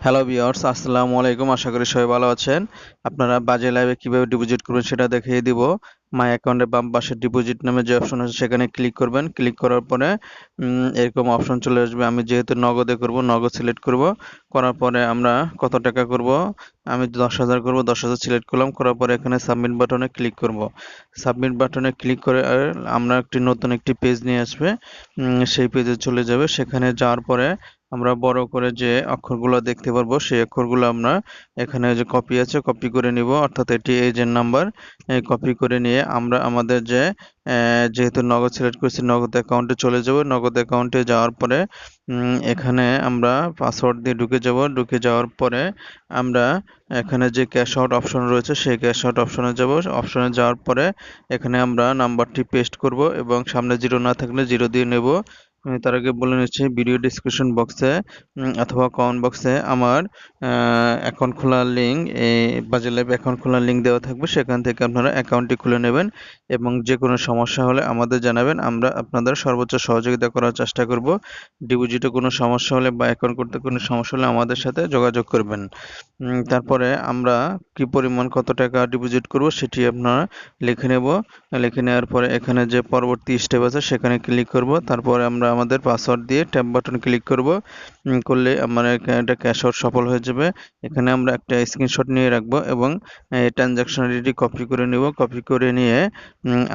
Hello viewers, আসসালামু আলাইকুম। আশা করি সবাই ভালো আছেন। আপনারা বাজে লাইভে কিভাবে ডিপোজিট করবেন সেটা দেখিয়ে দিব। মাই অ্যাকাউন্টের বাম পাশে ডিপোজিট নামে যে অপশন আছে সেখানে ক্লিক করবেন। ক্লিক করার পরে এরকম অপশন চলে আসবে। আমি যেহেতু নগদে করব, নগদ সিলেক্ট করব। করার পরে আমরা কত টাকা করব, আমি 10,000 করব, 10,000 সিলেক্ট করলাম। করার পরে এখানে সাবমিট বাটনে ক্লিক করব। সাবমিট বাটনে ক্লিক করে আমরা নতুন একটি পেজ নিয়ে আসবে। সেই পেজে চলে যাবে। সেখানে যাওয়ার পরে আমরা বড় করে যে অক্ষরগুলো দেখতে পারবো সেই অক্ষরগুলো আমরা এখানে যে কপি আছে কপি করে নিব, অর্থাৎ এটি এজেন্ট নাম্বার। কপি করে নিয়ে আমরা আমাদের যে যেহেতু নগদ সিলেক্ট করেছি নগদ অ্যাকাউন্টে চলে যাব। নগদ অ্যাকাউন্টে যাওয়ার পরে এখানে আমরা পাসওয়ার্ড দিয়ে ঢুকে যাব। ঢুকে যাওয়ার পরে আমরা এখানে যে ক্যাশ আউট অপশন রয়েছে সেই ক্যাশ আউট অপশনে যাব। অপশনে যাওয়ার পরে এখানে আমরা নাম্বারটি পেস্ট করব এবং সামনে জিরো না থাকলে জিরো দিয়ে নেব। আমি তার আগে বলে নিচ্ছি, ভিডিও ডিসক্রিপশন বক্সে অথবা কমেন্ট বক্সে আমার অ্যাকাউন্ট খোলার লিঙ্ক, বাজে লাইভ অ্যাকাউন্ট খোলার লিঙ্ক দেওয়া থাকবে। সেখান থেকে আপনারা অ্যাকাউন্টটি খুলে নেবেন এবং যে কোনো সমস্যা হলে আমাদের জানাবেন। আমরা আপনাদের সর্বোচ্চ সহযোগিতা করার চেষ্টা করব। ডিপোজিটে কোনো সমস্যা হলে বা অ্যাকাউন্ট করতে কোনো সমস্যা হলে আমাদের সাথে যোগাযোগ করবেন। তারপরে আমরা কি পরিমাণ কত টাকা ডিপোজিট করব সেটি আপনারা লিখে নেব। লিখে নেওয়ার পরে এখানে যে পরবর্তী স্টেপ আছে সেখানে ক্লিক করব। তারপরে আমরা আমাদের পাসওয়ার্ড দিয়ে ট্যাব বাটন ক্লিক করব। করলে আমার এটা ক্যাশ আউট সফল হয়ে যাবে। এখানে আমরা একটা স্ক্রিনশট নিয়ে রাখবো এবং ট্রানজাকশন আইডি কপি করে নিব। কপি করে নিয়ে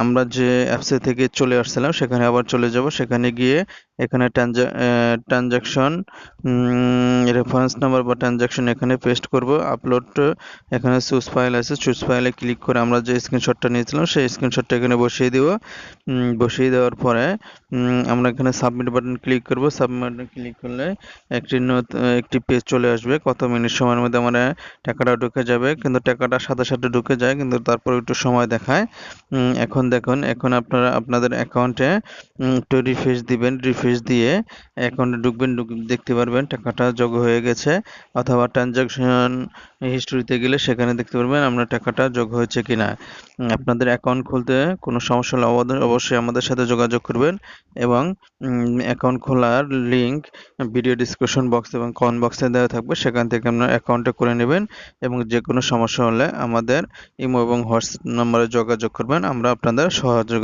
আমরা যে অ্যাপসে থেকে চলে আসছিলাম সেখানে আবার চলে যাব। সেখানে গিয়ে এখানে ট্রানজাকশন রেফারেন্স নাম্বার বা ট্রানজাকশন এখানে পেস্ট করব। আপলোড, এখানে চুজ ফাইল আছে, চুজ ফাইলে ক্লিক করে আমরা যে স্ক্রিনশটটা নিয়েছিলাম সেই স্ক্রিনশটটা এখানে বসিয়ে দিব। বসিয়ে দেওয়ার পরে আমরা এখানে সাবমিট বাটন ক্লিক করব। সাবমিট বাটন ক্লিক করলে একটি পেজ চলে আসবে। কত মিনিট সময়ের মধ্যে আমার টাকাটা ঢুকে যাবে, কিন্তু টাকাটা সাথে সাথে ঢুকে যায়, কিন্তু তারপর একটু সময় দেখায়। এখন দেখুন, এখন আপনারা আপনাদের অ্যাকাউন্টে একটু রিফ্রেশ দিবেন। রিফ্রেশ দিয়ে অ্যাকাউন্টে ঢুকবেন, দেখতে পারবেন টাকাটা যোগ হয়ে গেছে। অথবা ট্রানজাকশন হিস্ট্রিতে গেলে সেখানে দেখতে পারবেন আপনার টাকাটা যোগ হয়েছে কিনা। আপনাদের অ্যাকাউন্ট খুলতে কোনো সমস্যা হলে অবশ্যই আমাদের সাথে যোগাযোগ করবেন এবং অ্যাকাউন্ট খোলার লিঙ্ক ভিডিও ডিসক্রিপশন বক্স এবং কমেন্ট বক্সে দেওয়া থাকবে। সেখান থেকে আপনার অ্যাকাউন্টে করে নেবেন এবং যে কোনো সমস্যা হলে আমাদের ইমো এবং হোয়াটসঅ্যাপ নম্বরে যোগাযোগ করবেন। আমরা আপনাদের সহযোগিতা